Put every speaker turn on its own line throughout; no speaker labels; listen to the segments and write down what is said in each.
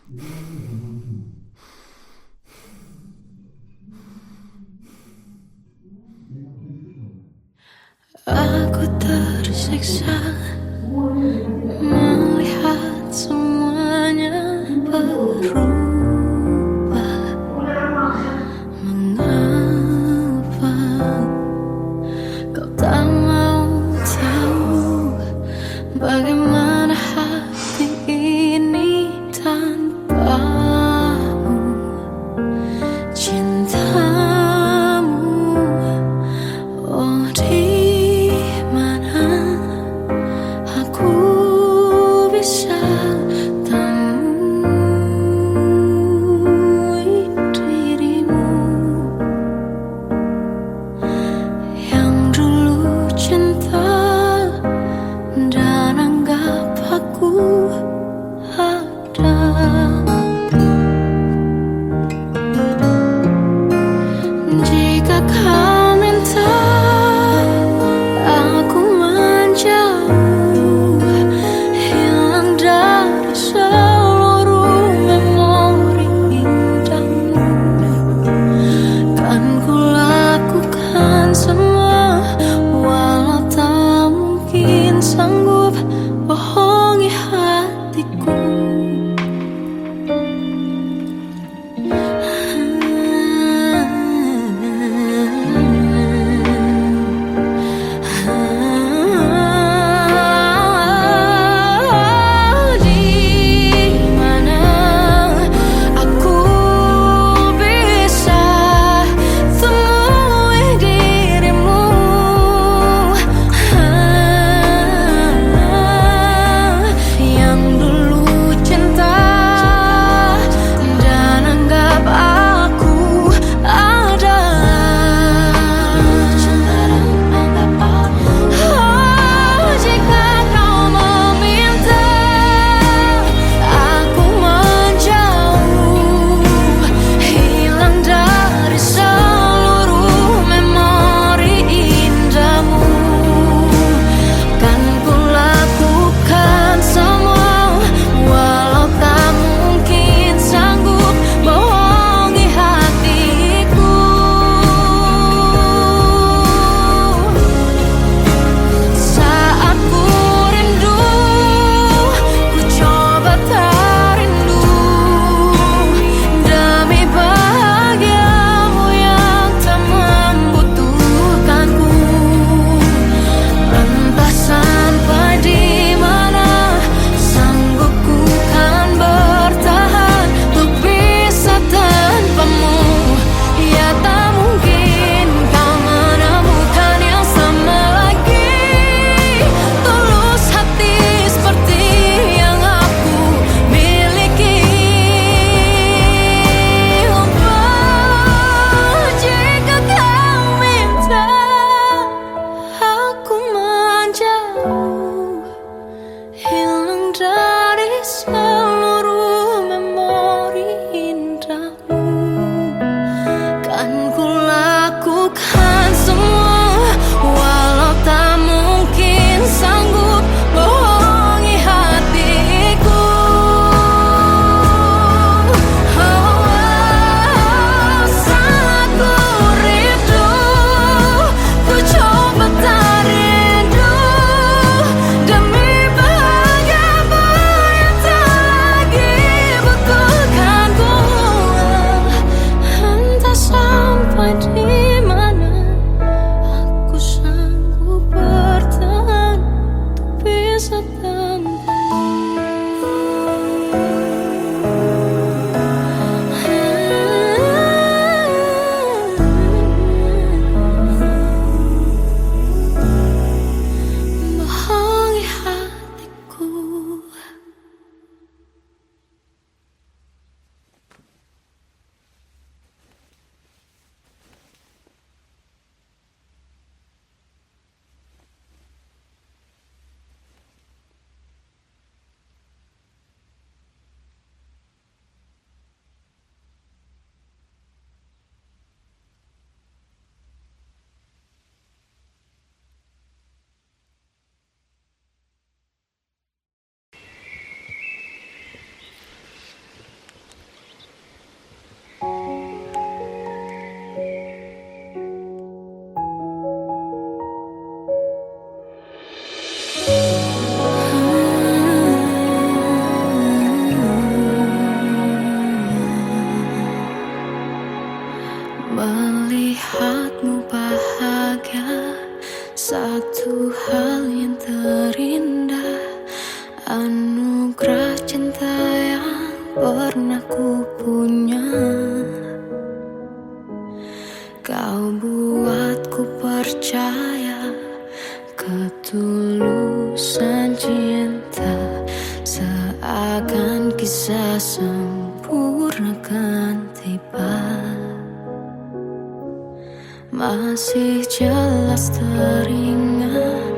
Aku tersiksa melihat semuanya berubah. Mengapa kau tak mau tahu bagaimana hati ini tanpamu? Cintamu, oh di mana anugerah cinta yang pernah ku punya. Kau buatku percaya ketulusan cinta, seakan kisah sempurna kan tiba. Masih jelas teringat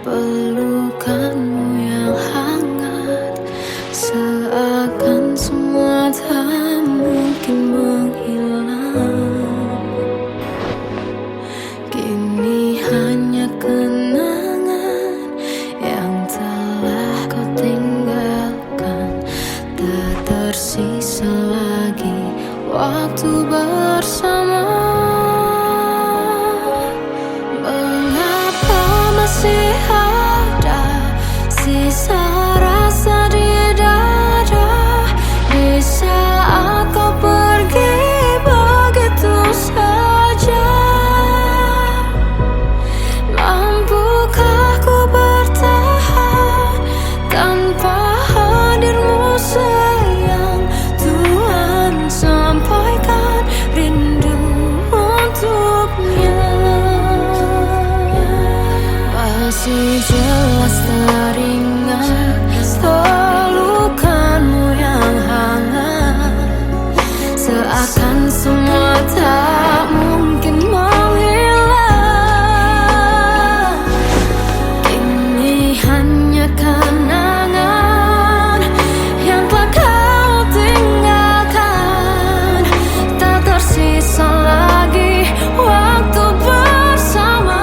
pelukanmu yang hangat, seakan semua tak mungkin menghilang. Kini hanya kenangan yang telah kau tinggalkan, tak tersisa lagi waktu bersama. Masih ada sisa rasa di dada di saat kau pergi begitu saja. Mampukah ku bertahan tanpa hadirmu sayang? Tuhan, sampaikan rindu untuknya. Masih jelas teringat pelukanmu yang hangat, seakan semua tak mungkin menghilang. Kini hanya kenangan yang telah kau tinggalkan, tak tersisa lagi waktu bersama.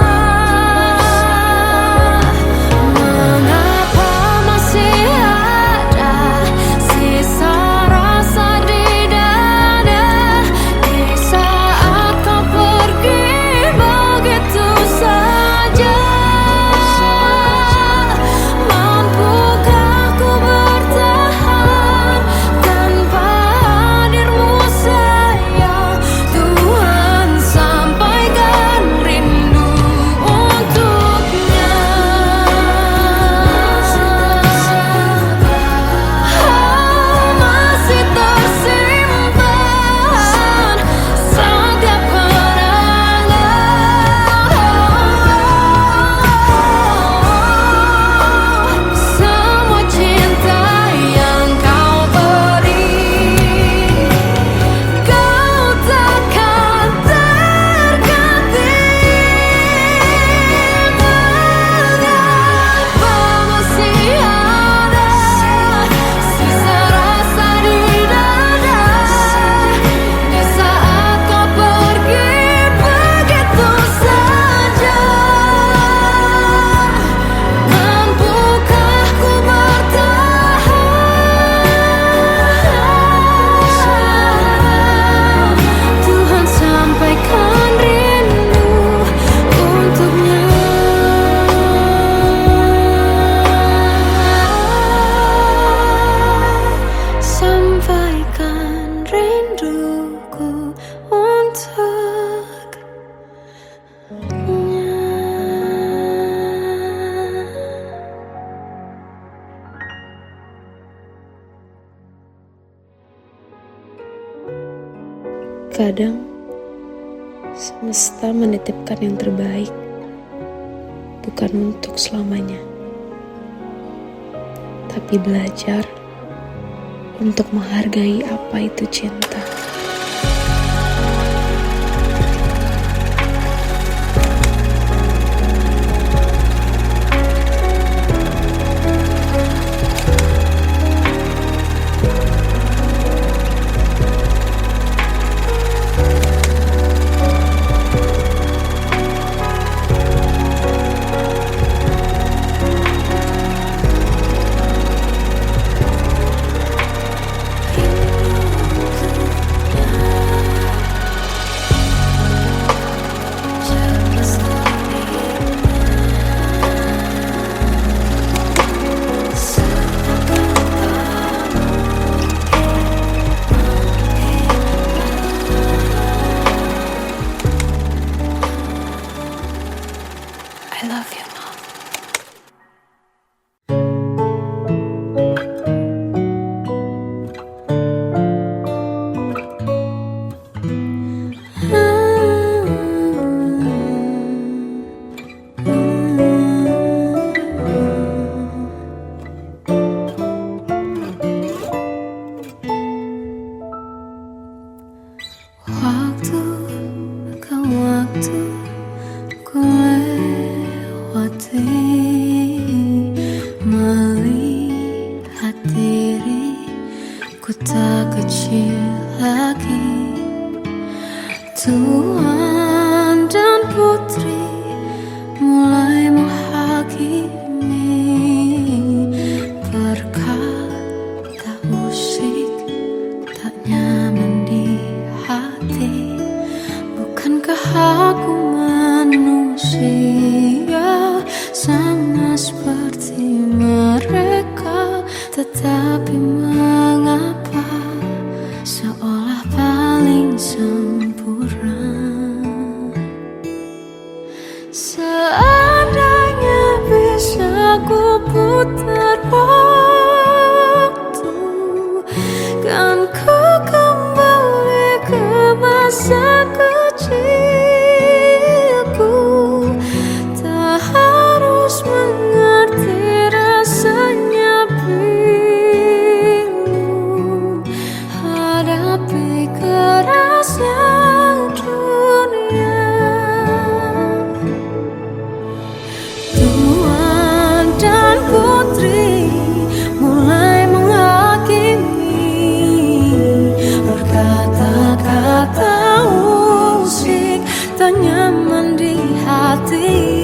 Kadang semesta menitipkan yang terbaik, bukan untuk selamanya, tapi belajar untuk menghargai apa itu cinta.
Ku tak kecil lagi. Tuan dan putri mulai menghakimi berkata usik tak nyaman di hati. Bukankah aku manusia sama seperti mereka? Tetapi mengapa seolah paling sempurna? Seandainya bisa ku putar waktu, kan ku kembali ke masa kecilku. Tak harus mengerti rasanya bingung hadapi kerasnya dunia. Tuan dan putri mulai menghakimi berkata-kata usik tak nyaman di hati.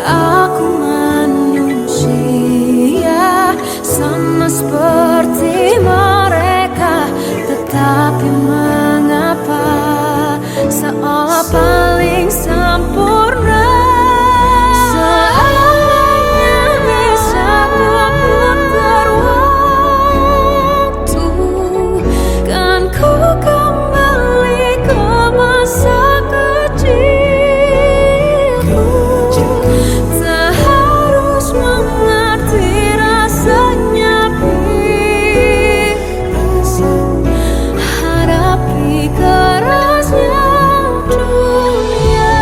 Aku manusia sama seperti mereka, tetapi mengapa seolah paling sempurna? Seandainya bisa ku putar waktu, kan ku kembali ke masa kecilku. Tak harus mengerti rasanya bingung hadapi kerasnya dunia.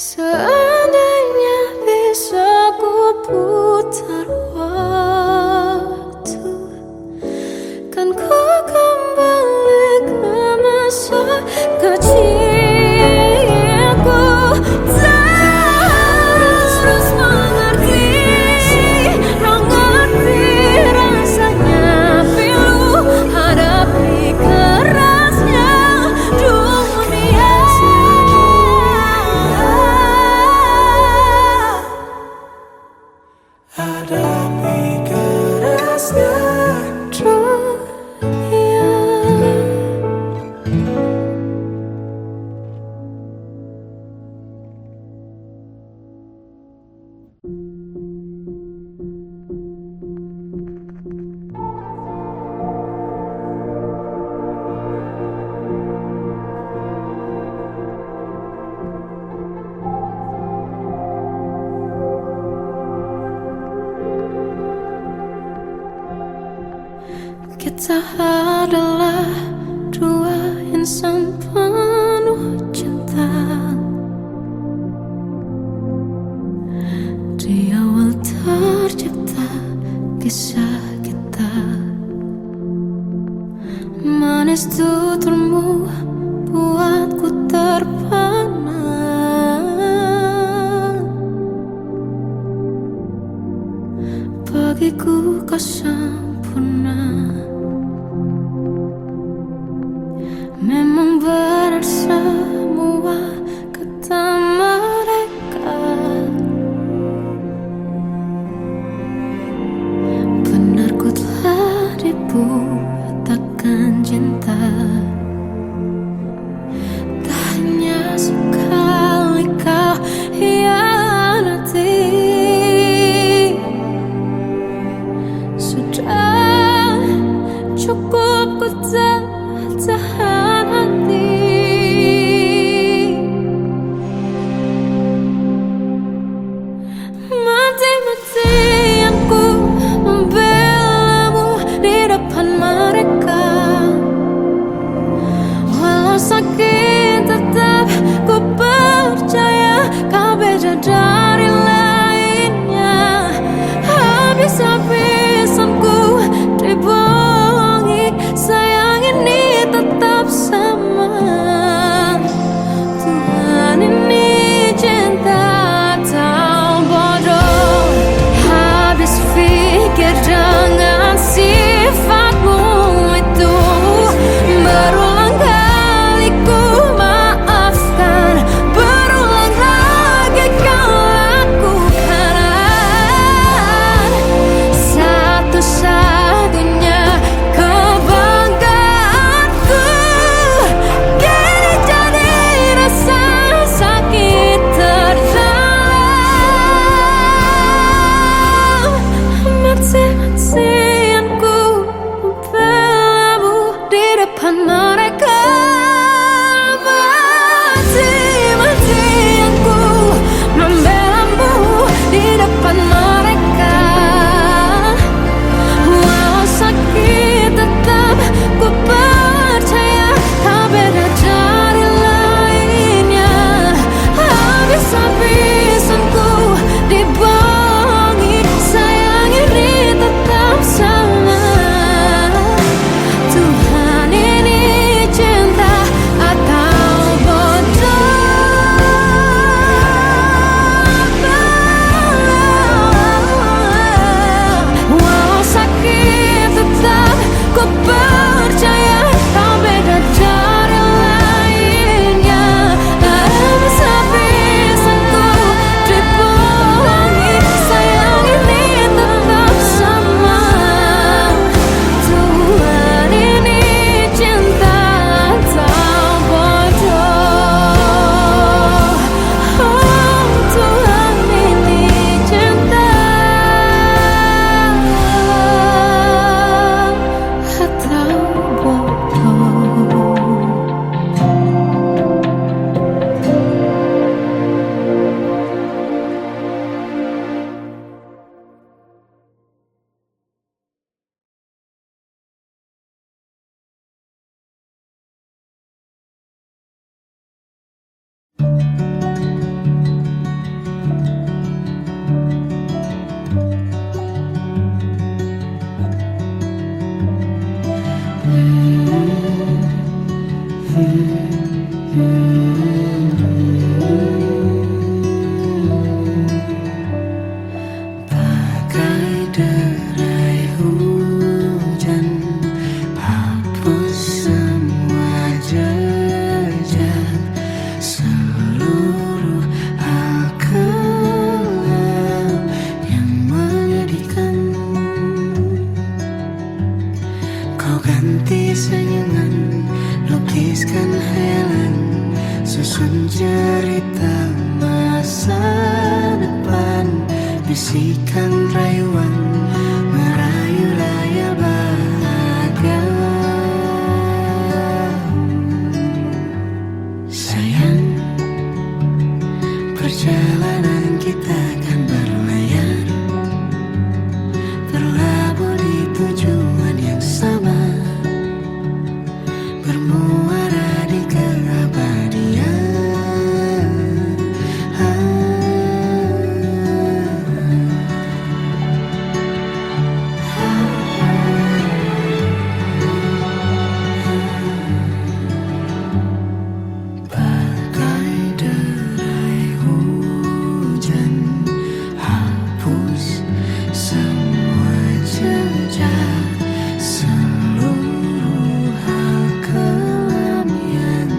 Seandainya bisa ku putar waktu, kan ku kembali ke masa kecilku. Tak harus mengerti rasanya pilu hadapi kerasnya dunia. Hadapi kerasnya dunia. Kita adalah dua insan penuh cinta. Di awal tercipta kisah kita, manis tuturmu buatku terpana. Bagiku kau sempurna. Memang benar semua kata mereka, benar ku telah dibuatakan cinta. Tak hanya sekali kau hianati, sudah cukup ku tahan hati. sakit tetap ku percaya kau beda dari lainnya. Habis-habisan ku dibohongi, sayang ini tetap sama. Tuhan ini cinta atau bodoh. Habis pikir dengan sifatmu itu, berulang kali ku maafkan, berulang lagi kau lakukan. Satu-satunya kebanggaanku kini jadi rasa sakit terdalam. Mati-matianku membelamu di depan mereka. Mati-matianku membelamu di depan mereka. Walau sakit tetap ku percaya kau beda dari lainnya. Habis-habisan ku dibohongi, sayang ini tetap sama. Tuhan ini cinta atau bodoh. Walau sakit tetap ku percaya kau beda dari lainnya. Habis-habisan ku dibohongi, sayang ini tetap sama. Tuhan ini cinta atau bodoh. Oh, Tuhan ini cinta atau bodoh. Bagai derai hujan, hapus semua jejak, seluruh hal kelam yang menyedihkan. Kau ganti senyuman, lukiskan hayalan, susun cerita masa depan. Bisikan rayuan, merayu layar bahagia. Sayang, perjalanan kita akan berlayar, berlabuh di tujuan yang sama, bermuara di keabadian. Bagai derai hujan, hapus semua jejak, seluruh hal kelam yang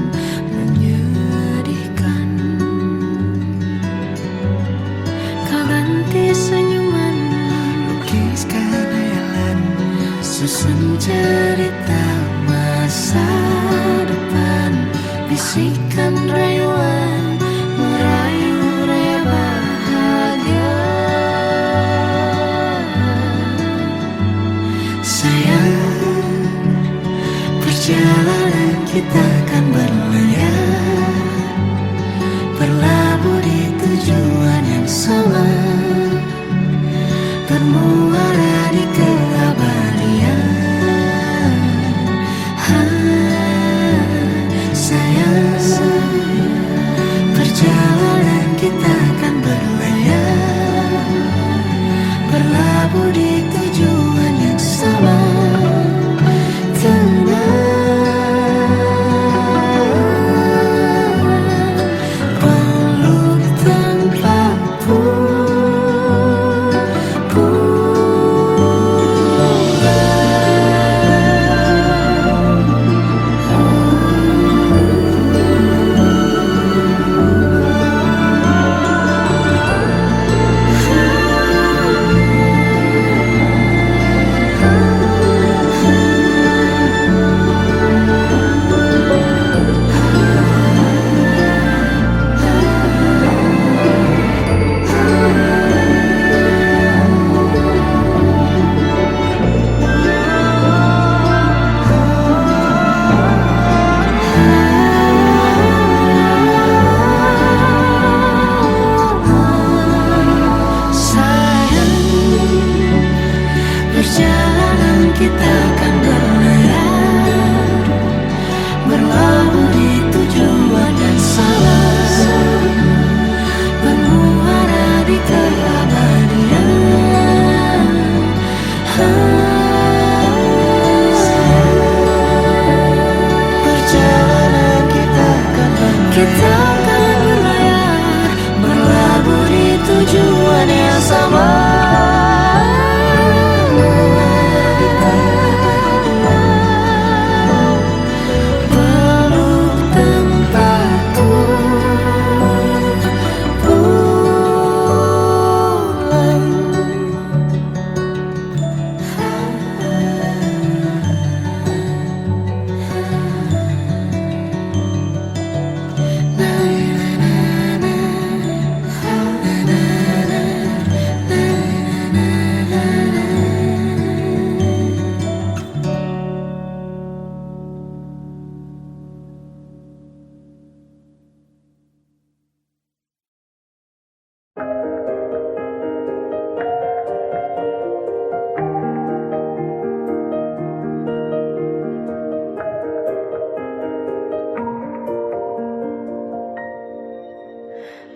menyedihkan. Kau ganti senyuman, lukiskan hayalan, susun cerita masa depan. Bisikan rayuan, merayu raya bahagia. Sayang, perjalanan kita akan berlayar, berlabuh di tujuan yang sama, bermuara di keabadian. Sayang, kita akan berlayar, berlabuh di tujuan yang sama. Peluk tempatku pulang.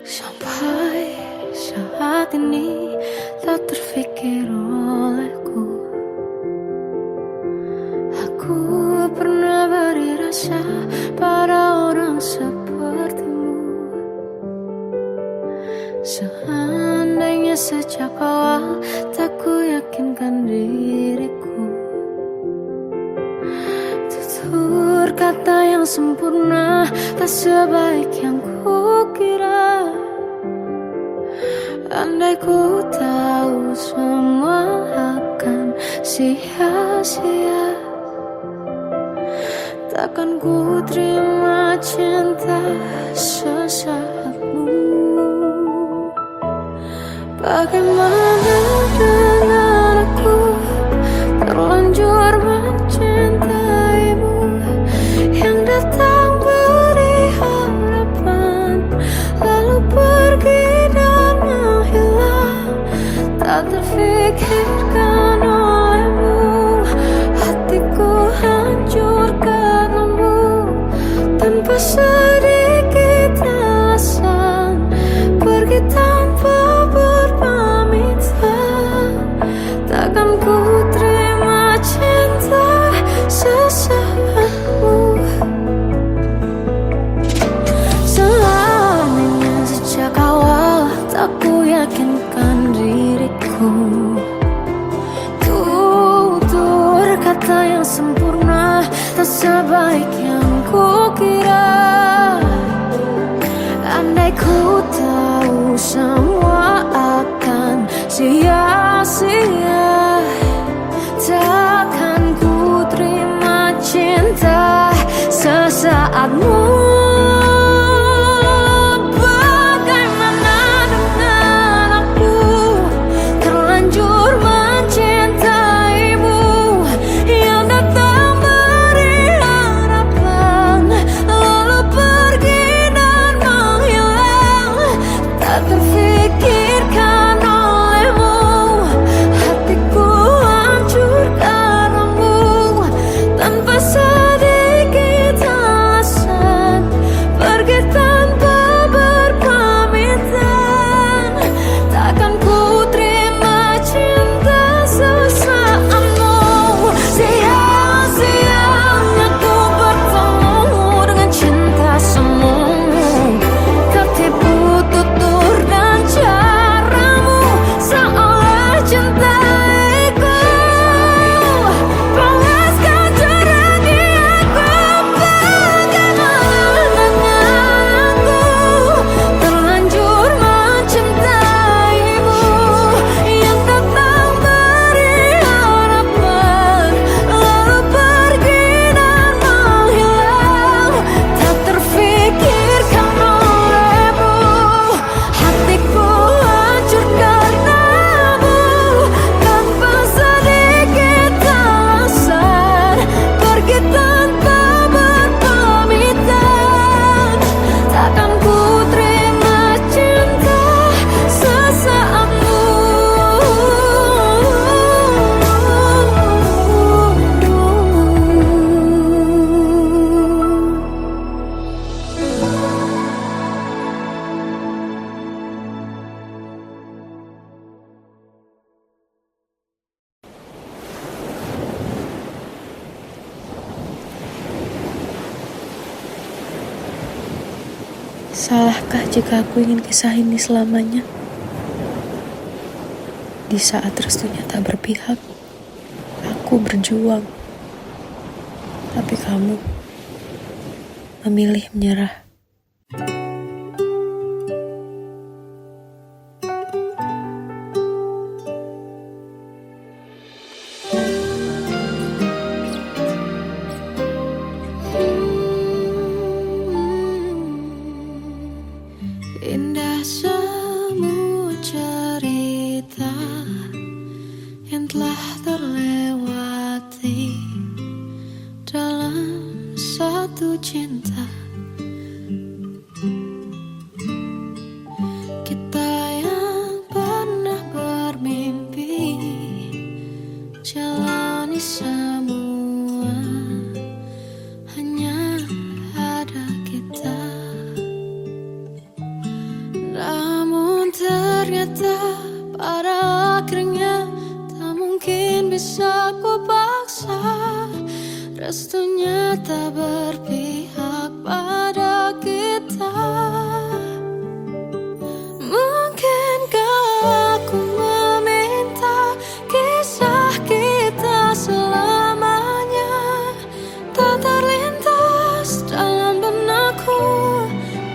Sampai saat ini tak terfikir olehku, aku pernah beri rasa pada orang sepertimu. Seandainya sejak awal tak ku yakinkan diriku, tutur kata yang sempurna tak sebaik yang ku kira. Andai ku tahu semua akan sia-sia, takkan ku terima cinta sesaatmu. Bagaimana dengan aku, terlanjur mencintaimu, yang datang beri harapan lalu pergi dan menghilang. Tak terfikirkan olehmu, hatiku hancur karenamu. Tanpa sedikit alasan, pergi tanpa berpamitan. Takkan ku terima cinta sesaatmu. Selamanya sejak awal tak ku yakinkan diriku, tutur kata yang sempurna tak sebaik yang ku kira. Andai ku tahu semua akan sia-sia, takkan ku terima cinta sesaatmu. Bagaimana dengan aku, terlanjur
Salahkah jika aku ingin kisah ini selamanya? Di saat restunya tak berpihak, aku berjuang. Tapi kamu memilih menyerah.
Indah semua cerita yang telah terlewati dalam satu cinta. Kita yang pernah bermimpi jalani semua, hanya ada kita. Namun ternyata pada akhirnya tak mungkin bisa ku paksa. Restunya tak berpihak pada kita. Mungkinkah aku meminta kisah kita selamanya tak terlintas dalam benakku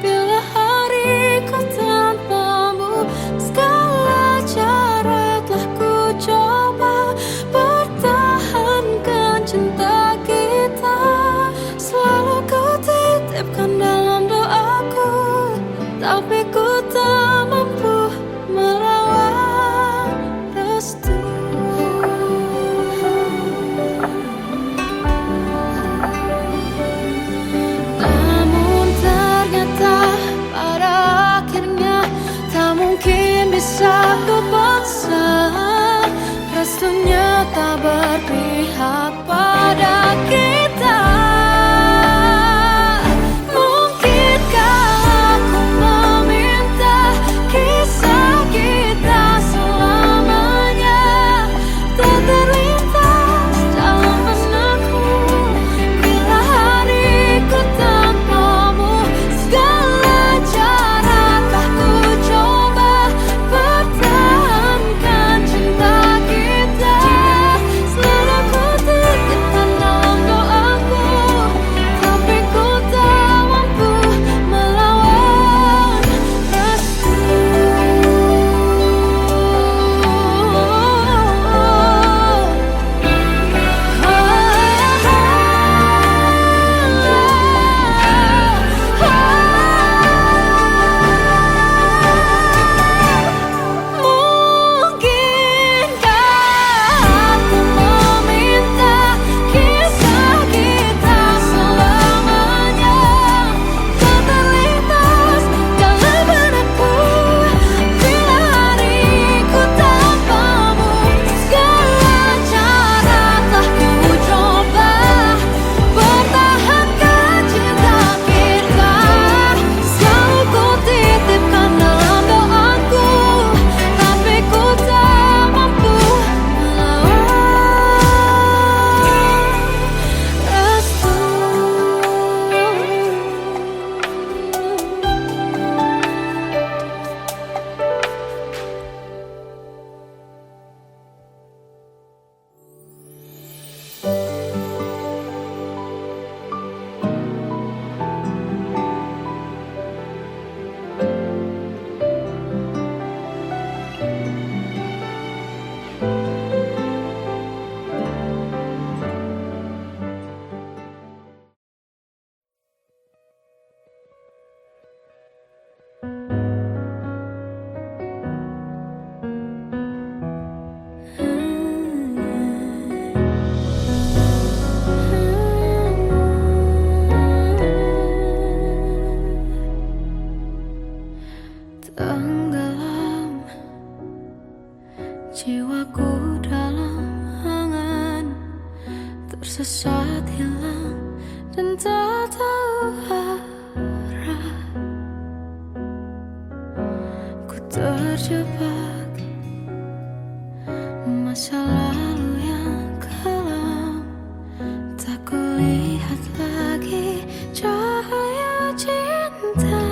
bila hariku tanpamu. Segala cara telah ku coba pertahankan cinta kita. Selalu ku titipkan dalam doaku, tapi ku tak mampu melawan restu. Namun ternyata pada akhirnya tak mungkin bisa ku paksa. Restunya tak berpihak pada kita. Mungkinkah aku meminta kisah kita selamanya tak terlintas dalam benakku bila hariku tanpamu. Segala cara telah ku coba pertahankan cinta kita. Selalu ku titipkan dalam doaku, tapi ku tak mampu melawan restu. Mungkinkah aku meminta kisah kita selamanya tak terlintas dalam benakku bila hariku tanpamu. Segala cara telah ku coba pertahankan cinta kita. Selalu ku titipkan dalam doaku, tapi ku tak mampu melawan restu. Tenggelam jiwaku dalam angan, tersesat hilang dan tak tahu arah. Ku terjebak masa lalu yang kelam, tak kulihat lagi cahaya cinta.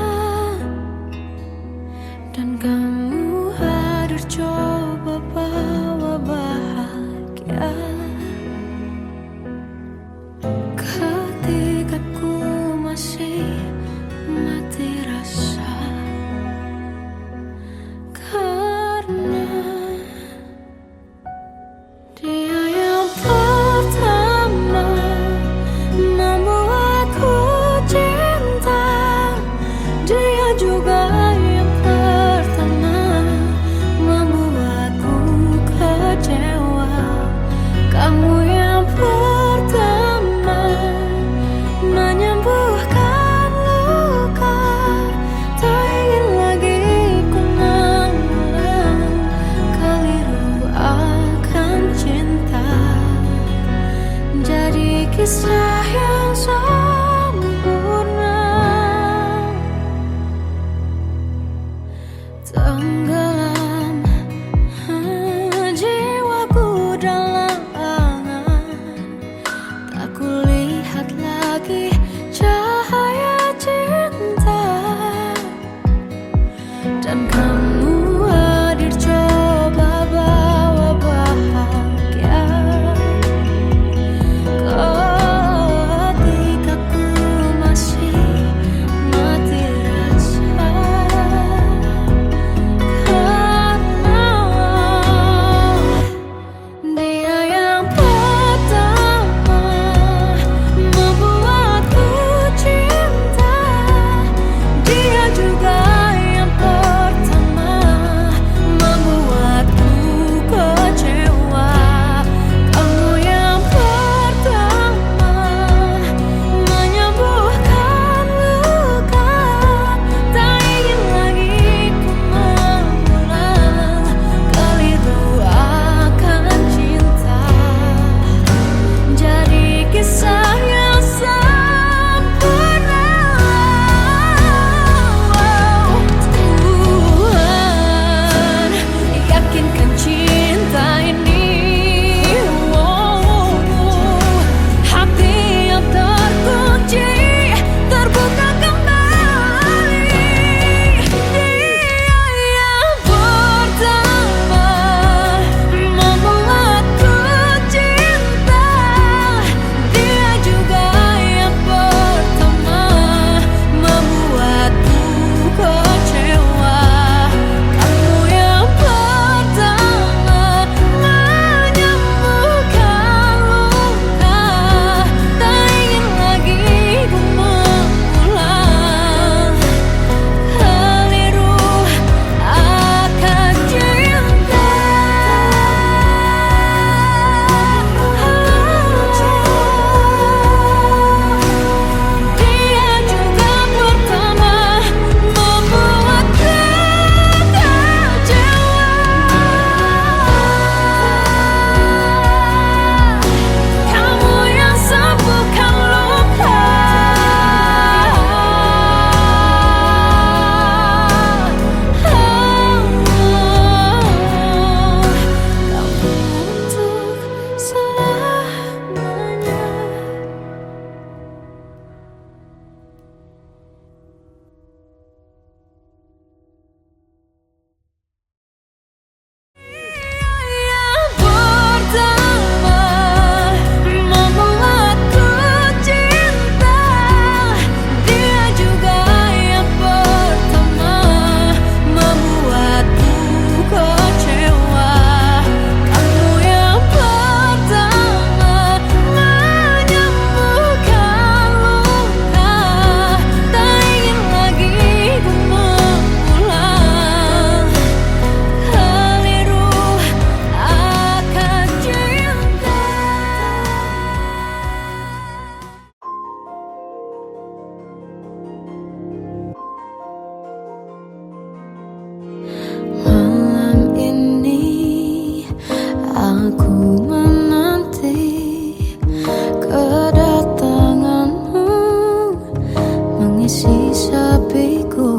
di sepiku.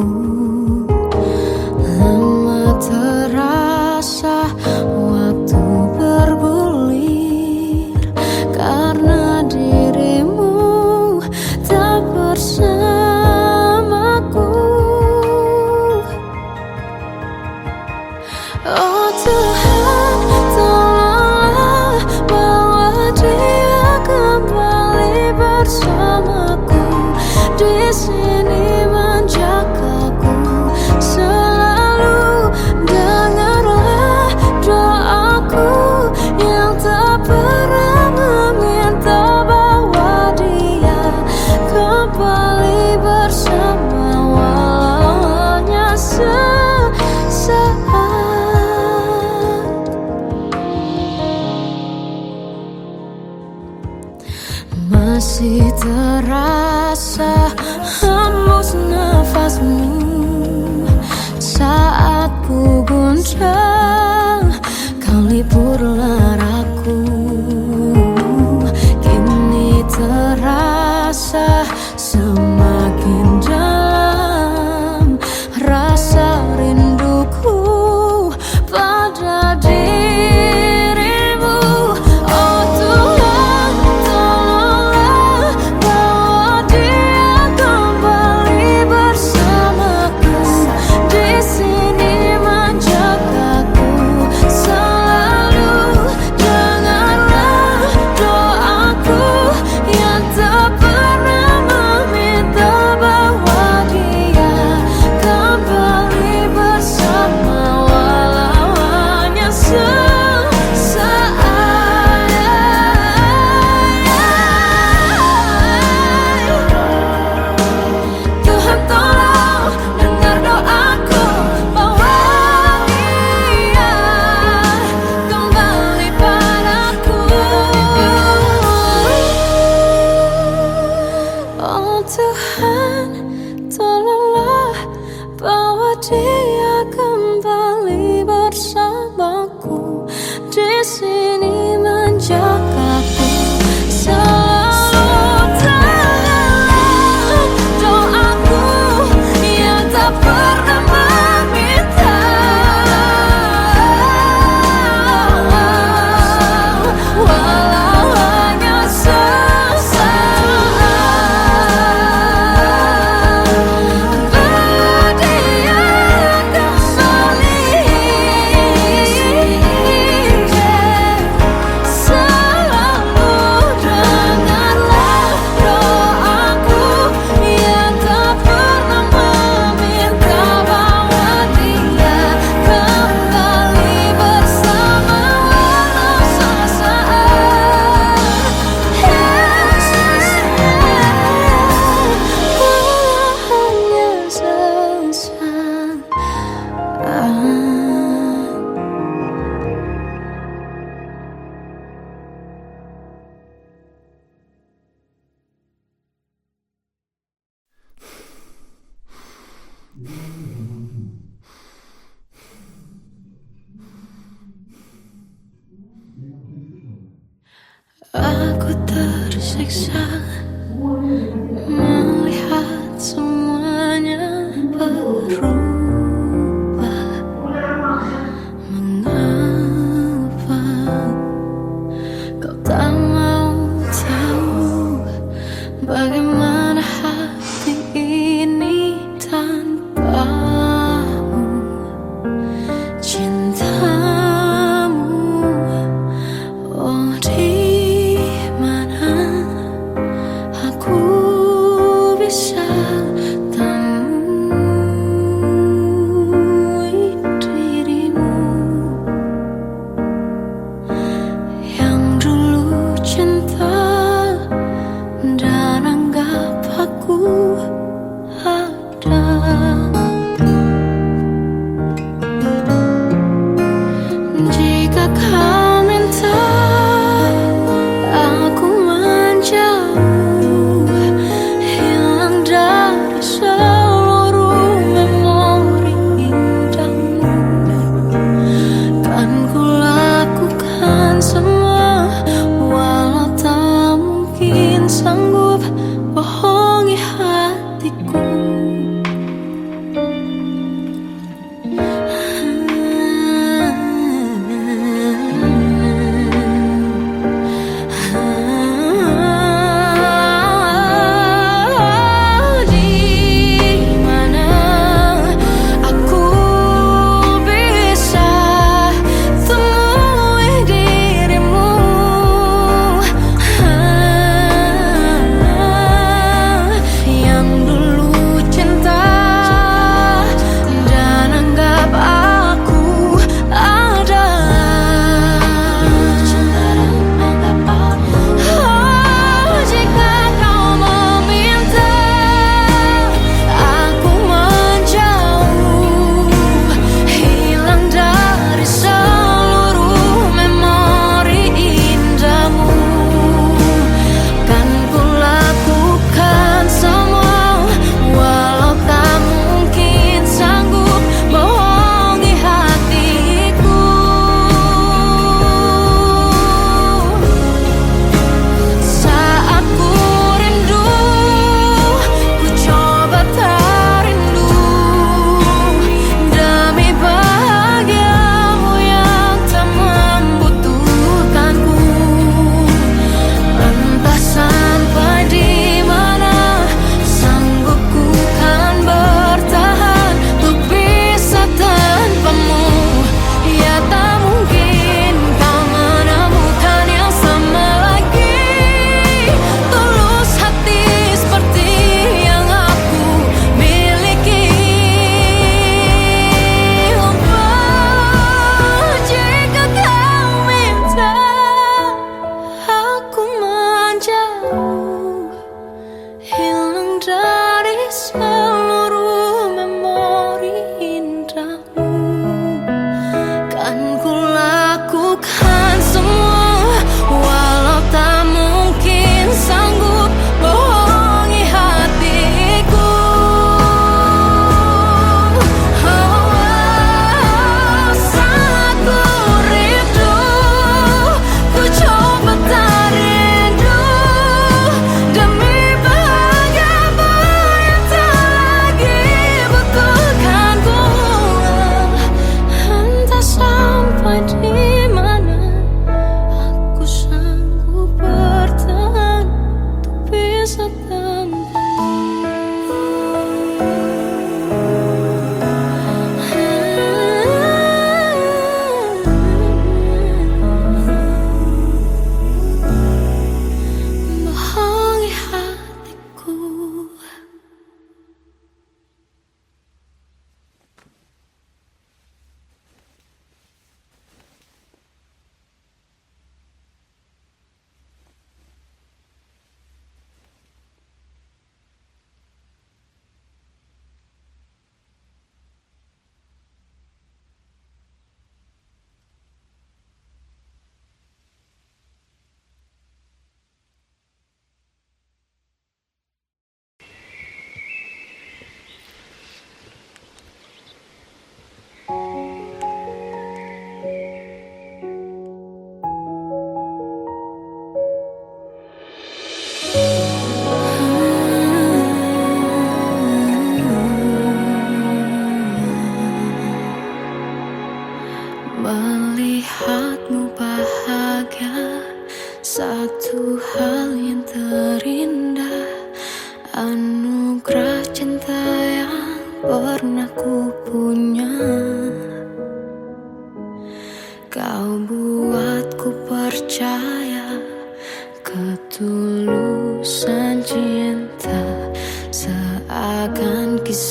Lama terasa waktu bergulir karena dirimu tak bersamaku. Oh Tuhan, tolonglah bawa dia kembali bersamaku. Di sini menjagaku selalu. Dengarlah doaku yang tak pernah meminta, bawa dia kembali bersama walau hanya sesaat. Masih terasa hembus nafasmu saat ku guncang, kau liburlah raku. Kini terasa semakin dalam rasa rinduku pada dirimu. Oh Tuhan, tolonglah bawa dia kembali bersamaku. Di sini menjagaku selalu. Dengarlah doaku yang tak pernah meminta, bawa dia kembali bersama walau hanya sesaat. Tuhan tolong dengar doaku, bawa dia kembali padaku. Oh Tuhan, tolonglah bawa dia kembali bersamaku. Di sini menjagaku selalu. Dengarlah doaku yang tak pernah meminta, walau hanya sesaat. Bawa dia kembali selalu. Dengarlah doaku yang tak pernah meminta, bawa dia kembali bersama walau sesaat. Walau hanya sesaat. Aku tersiksa melihat semuanya berubah. Mengapa kau tak mau tahu bagaimana hati ini tanpamu? Cintamu, oh di mana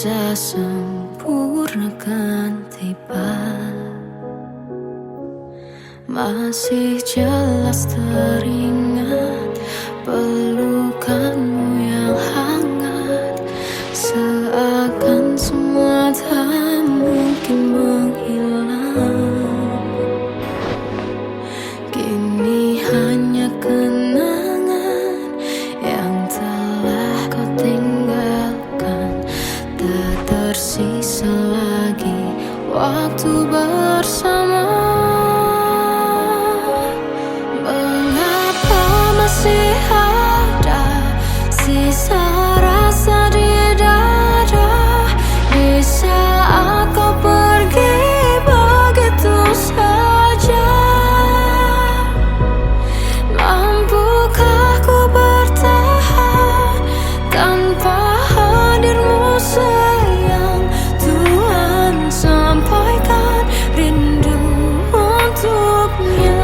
masa sempurna kan tiba. Masih jelas teringat pelukanmu yang hangat, seakan semua tak mungkin menghilang. Kini hanya kenangan yang telah kau tinggalkan. Tak tersisa lagi waktu bersama. Mengapa masih ada sisa rasa di dada, di saat kau pergi begitu saja? Mampukah ku bertahan tanpa hadirmu sayang? Tuhan, sampaikan rindu untuknya.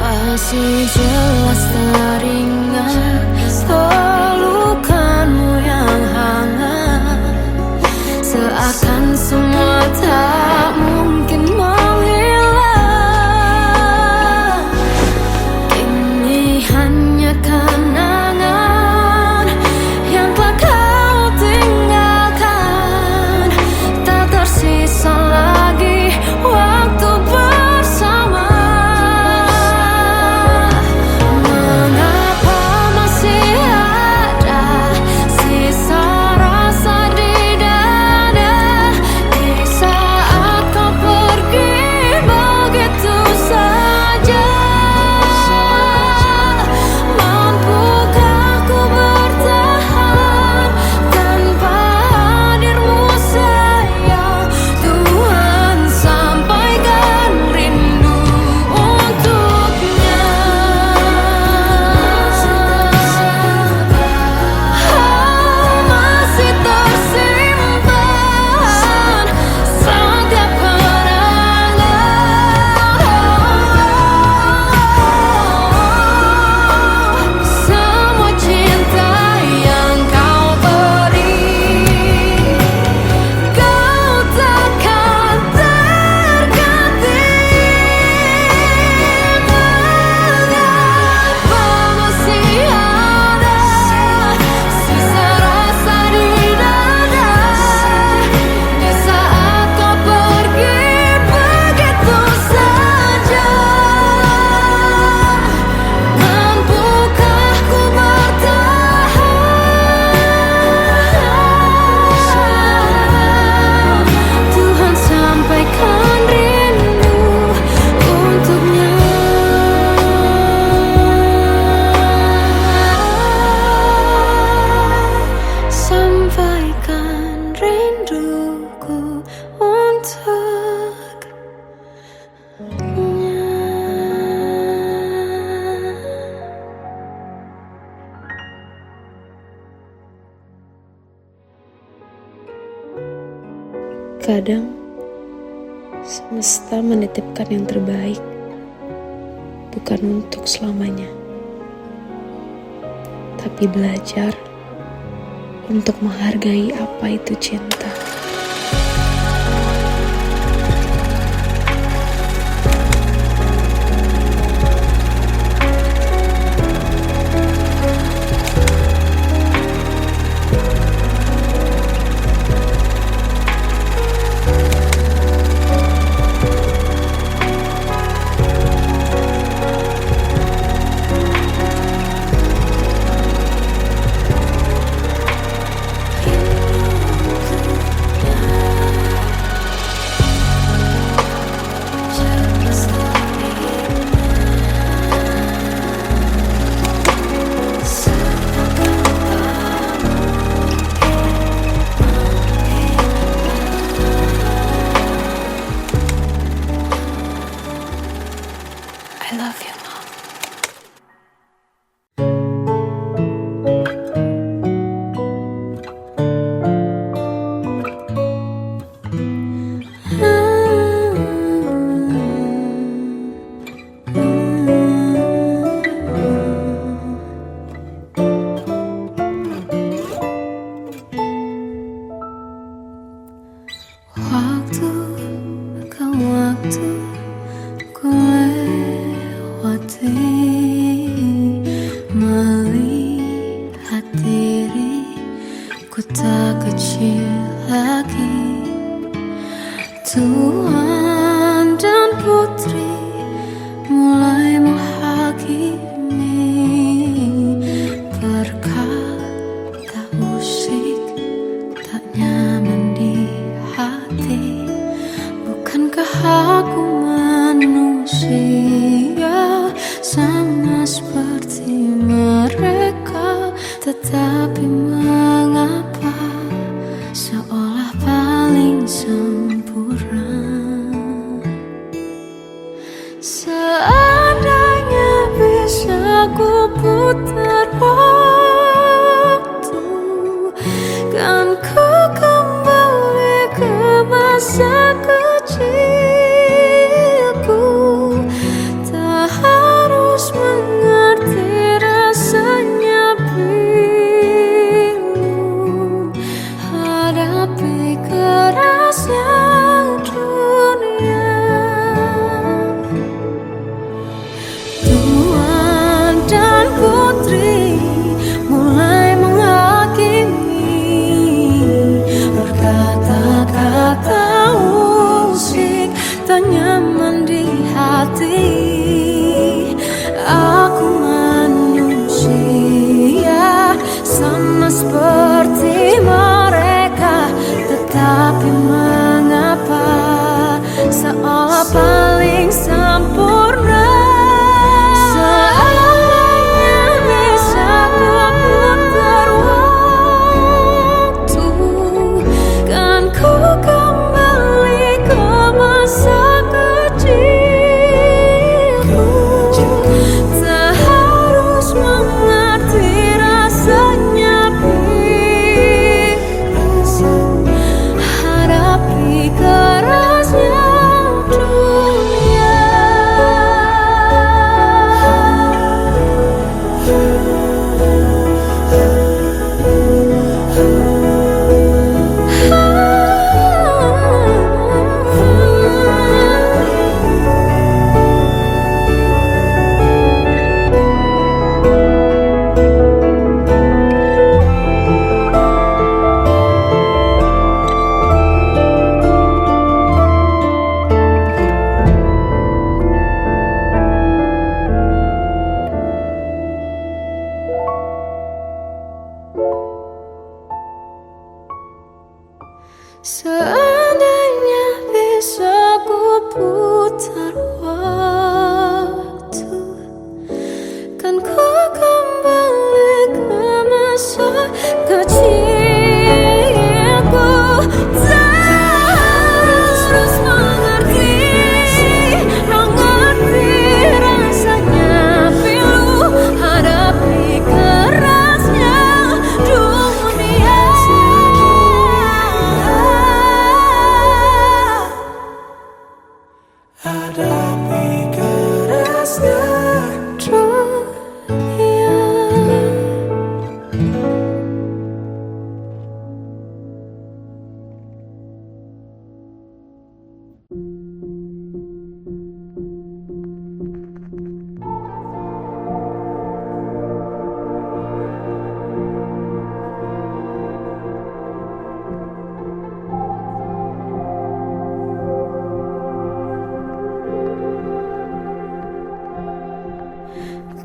Masih jelas teringat pelukanmu yang hangat, seakan semua tak mungkin menghilang. Kini hanya kenangan yang telah kau tinggalkan. Tak tersisa lagi waktu bersama. Mengapa masih ada sisa rasa di dada, di saat kau pergi begitu saja? Mampukah ku bertahan tanpa hadirmu sayang? Tuhan, sampaikan rindu untuknya. Masih tersimpan setiap kenangan, semua cinta yang kau beri. Kau takkan terganti. Mengapa masih ada sisa rasa di dada, di saat kau pergi begitu saja? Mampukah ku bertahan? Tuhan, sampaikan rindu untuknya. Sampaikan rinduku untuknya.
Kadang semesta menitipkan yang terbaik, bukan untuk selamanya, tapi belajar untuk menghargai apa itu cinta.
tak kecil lagi. Tuan dan putri mulai menghakimi, berkata usik tak nyaman di hati. Bukankah aku manusia sama seperti mereka? Tetapi mengapa seolah paling sempurna? Seandainya bisa ku putar waktu, kan ku kembali ke masa kecilku. Tak harus mengerti rasanya pilu, hadapi kerasnya dunia. Tuan dan putri mulai menghakimi, berkata-kata usik tak nyaman di hati. Aku manusia sama seperti mereka, tetapi mengapa seolah paling sempurna? Seandainya bisa ku putar waktu, kan ku kembali ke masa kecilku. Tak harus mengerti rasanya pilu, hadapi kerasnya dunia. Seandainya bisa ku putar waktu, kan ku kembali ke masa kecilku. Tak harus mengerti rasanya pilu, hadapi kerasnya dunia. Hadapi kerasnya dunia.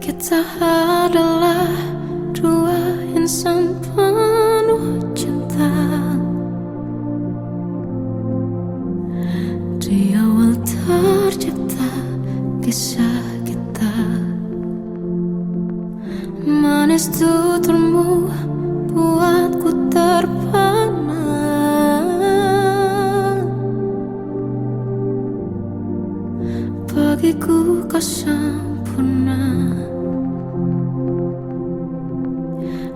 Kita adalah dua insan penuh cinta. Di awal tercipta kisah kita, manis tuturmu buatku terpana. Bagiku kau sempurna.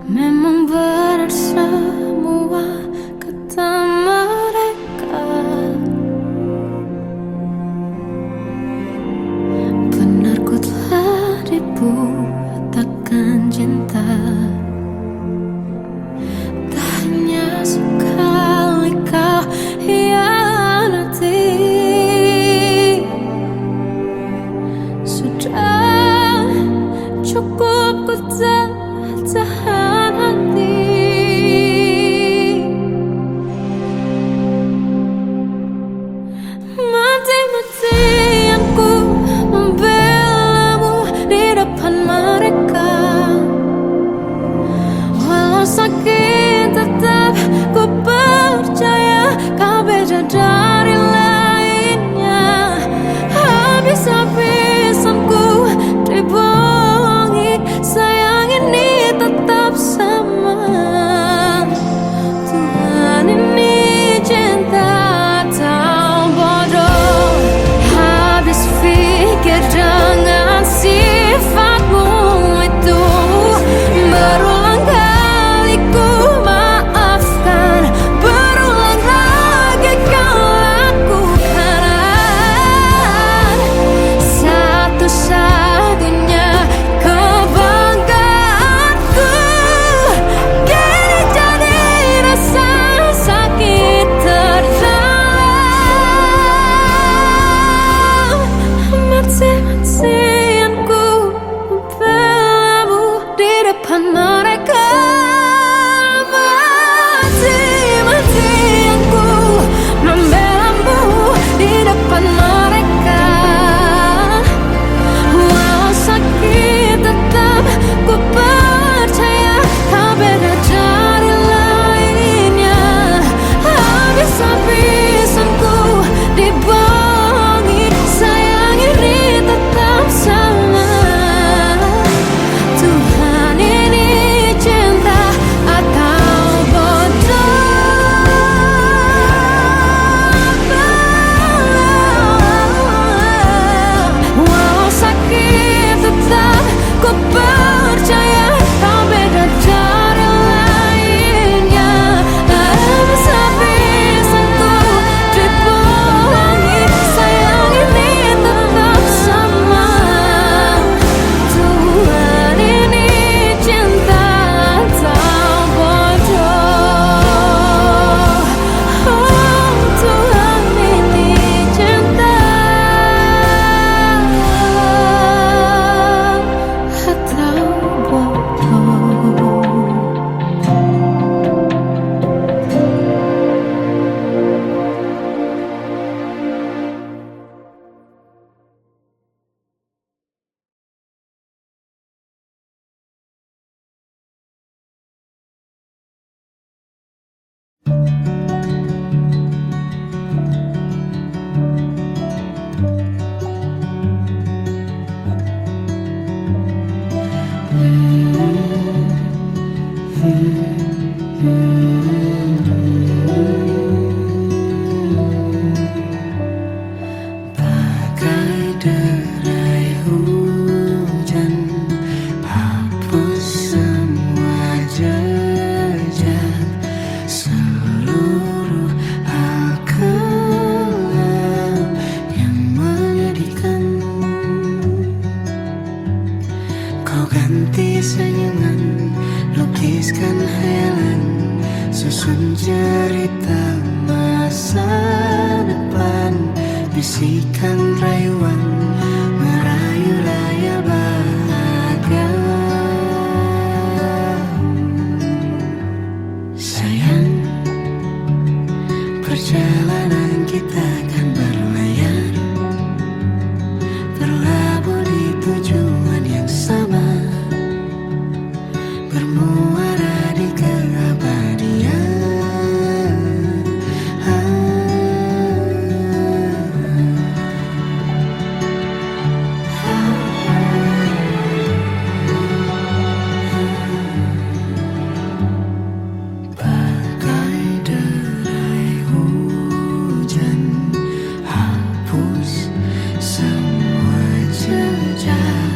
Memang benar semua kata mereka, benar ku telah dibuatakan cinta. Tak hanya sekali kau hianati, sudah
Susun cerita masa depan, bisikan rayuan merayu layar bahagia. Sayang, perjalanan kita akan berlayar, berlabuh di tujuan yang sama, bermuara di keabadian. Bagai derai hujan, hapus semua jejak,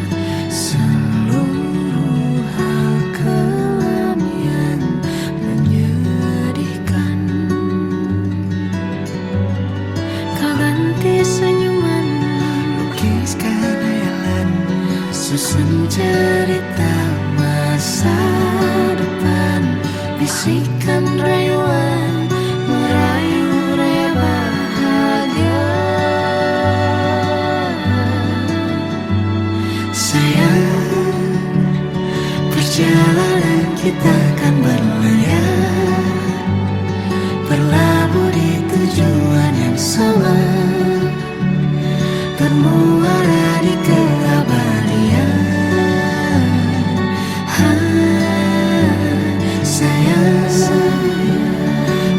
seluruh hal kelam yang menyedihkan. Kau ganti senyuman, lukiskan hayalan, susun cerita masa depan, bisikan rayuan merayu raya bahagia. Sayang, perjalanan kita akan berlayar, berlabuh di tujuan yang sama, bermuara di keabadian. Sayang,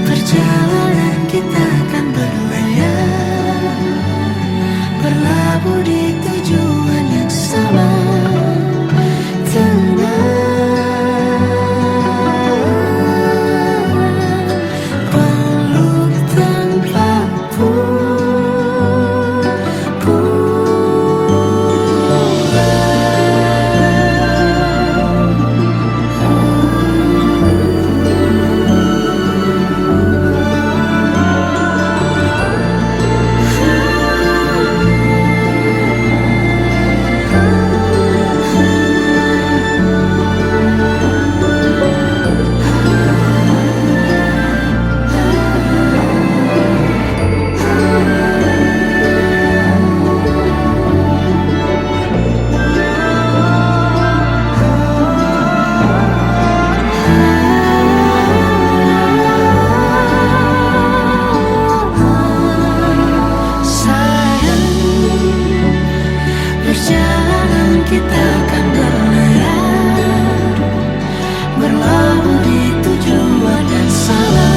perjalanan kita akan berlayar, berlabuh di tujuan yang sama. Peluk tanpa perjalanan kita akan berlayar, berlabuh di tujuan yang sama,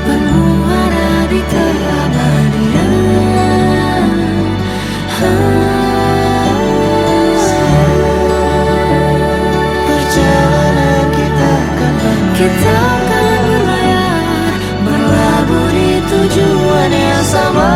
bermuara di keabadian. Perjalanan kita akan berlayar, berlabuh di tujuan yang sama.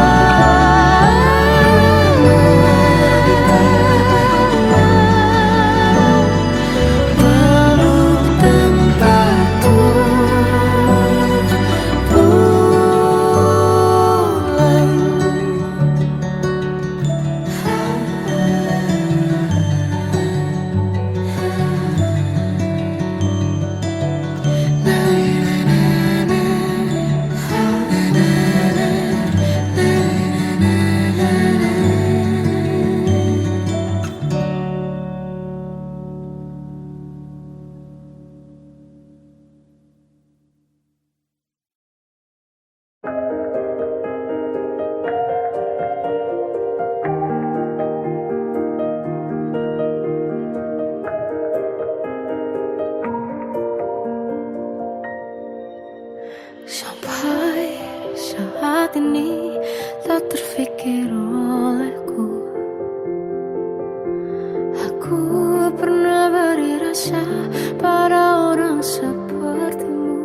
Sampai saat ini tak terfikir olehku, aku pernah beri rasa pada orang sepertimu.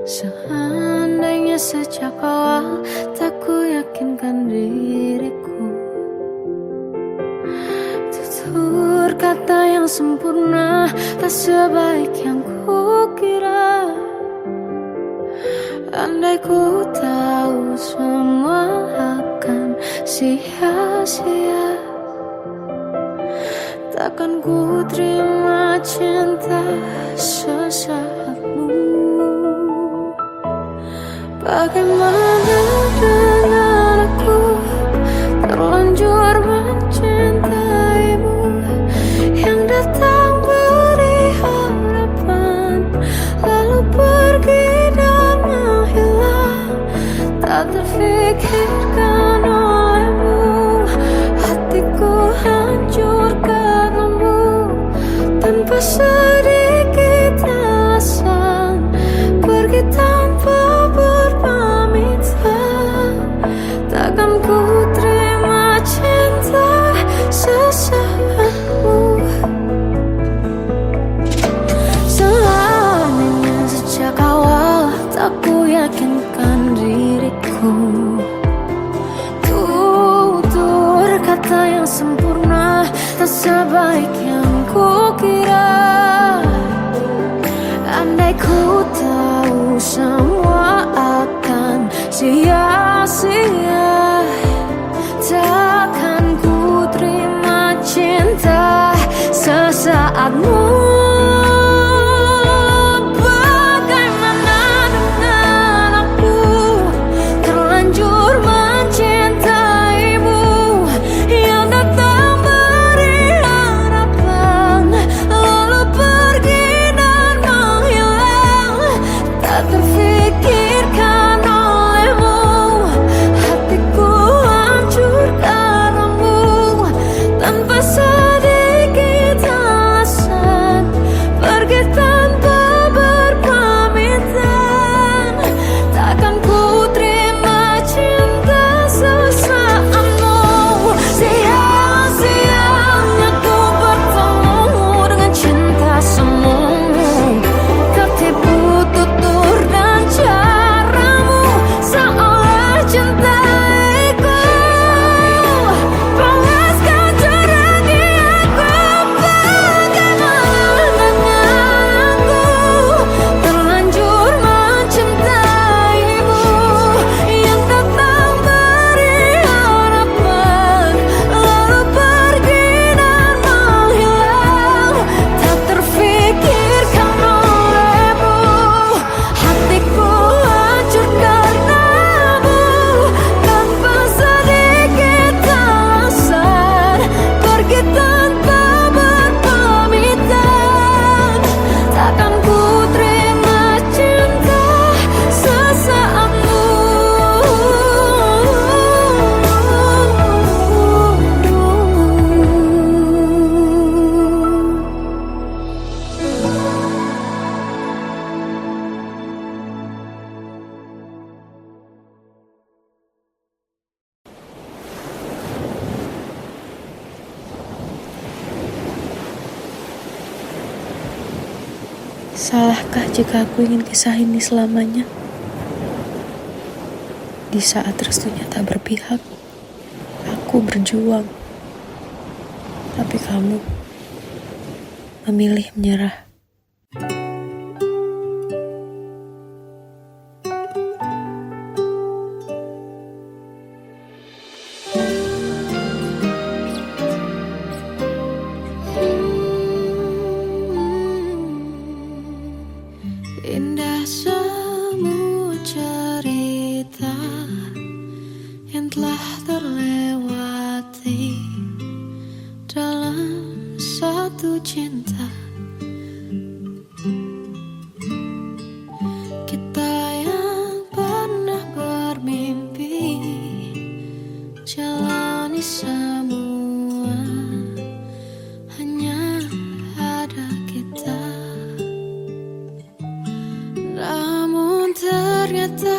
Seandainya sejak awal tak ku yakinkan diriku, tutur kata yang sempurna tak sebaik yang kukira. Andai ku tahu semua akan sia-sia, takkan ku terima cinta
Bagaimana dengan aku, terlanjur mencintaimu, yang datang beri harapan, lalu pergi dan menghilang, tak terfikirkan olehmu. Hatiku hancur karenamu, tanpa sedikit alasan, pergi tanpa berpamitan. Takkan ku terima cinta sesaatmu. Selamanya sejak awal tak ku yakinkan diriku, tutur kata yang sempurna tak sebaik yang ku kira. Andai ku tahu semua akan sia-sia, takkan ku terima cinta sesaatmu. Bagaimana dengan aku, terlanjur mencintaimu, yang datang beri harapan, lalu pergi dan menghilang, tak terfikirkan olehmu. Hatiku hancur karenamu, tanpa sedikit alasan, pergi tanpa berpamitan. Takkan ku terima cinta sesaatmu. Sia-sianya ku bertemu dengan cinta semu, tertipu tutur dan caramu, seolah cintaiku. Panaskan curahi aku. Bagaimana dengan aku, terlanjur mencintaimu, yang datang beri harapan, lalu pergi dan menghilang, tak terfikirkan olehmu. Hatiku hancur karenamu, tanpa sedikit alasan, pergi tanpa berpamitan. Takkan ku terima cinta sesaatmu.
Salahkah jika aku ingin kisah ini selamanya? Di saat restunya tak berpihak, aku berjuang. Tapi kamu memilih menyerah.
Indah semua cerita yang telah terlewati dalam satu cinta. Kita yang pernah bermimpi jalani semua, hanya ada kita. Namun ternyata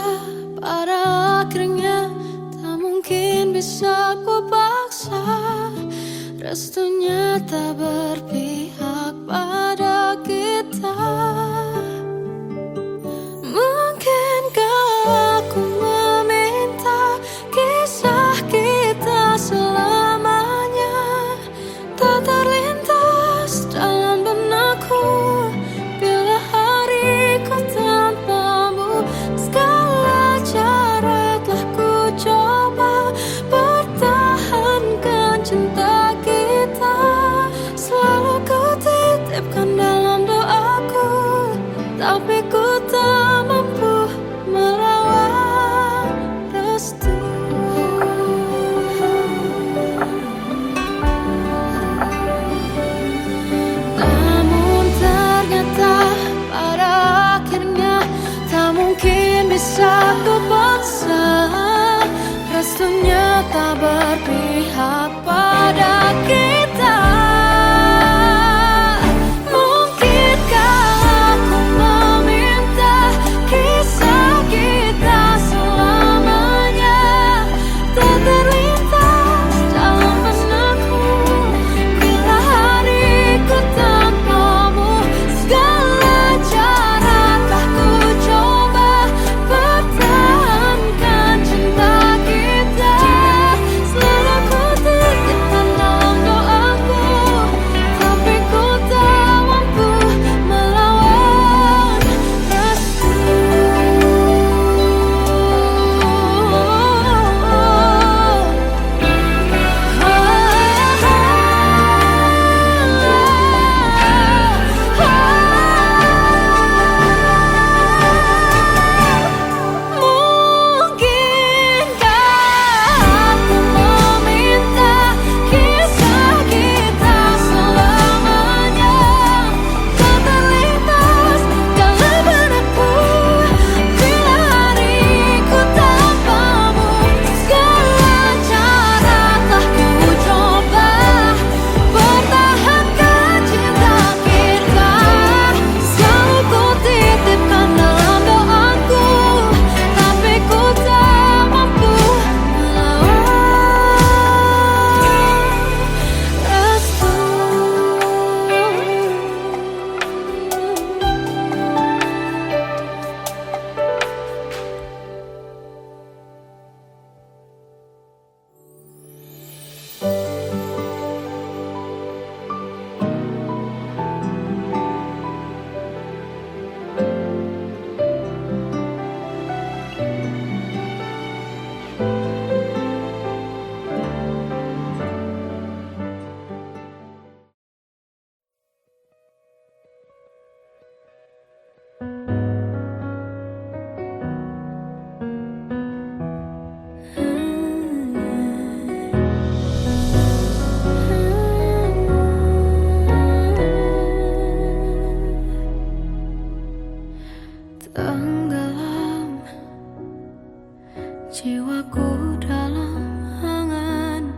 pada akhirnya tak mungkin bisa ku paksa, restunya tak berpihak pada kita. Mungkinkah aku meminta kisah kita selamanya tak terlintas dalam benakku, bila hariku tanpamu. Segala cara telah ku coba pertahankan cinta kita, selalu ku satu bangsa, restunya tak berpihak pada kita. Tenggelam jiwaku dalam angan,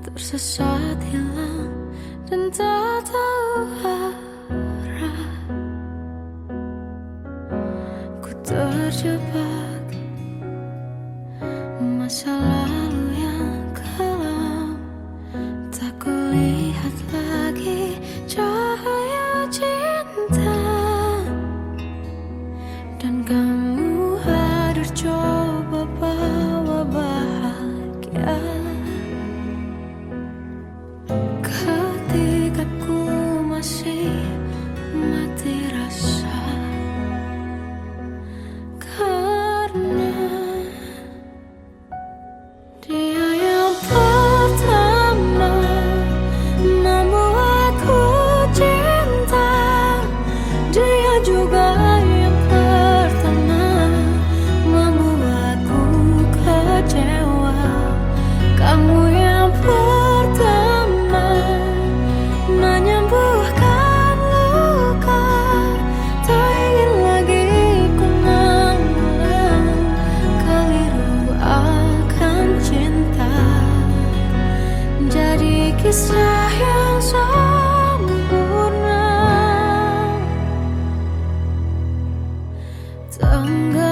tersesat hilang dan tak tahu arah. Ku terjebak masa lalu yang kelam, tak kulihat lagi cahaya cinta. Dan kamu hadir coba bawa bahagia ketika ku masih mati rasa. Karena dia yang pertama membuatku cinta, dia juga yang membuatku kecewa. Kamu yang pertama menyembuhkan luka, tak ingin lagi ku mengulang keliru akan cinta. Jadi kisah yang sempurna. Tenggelam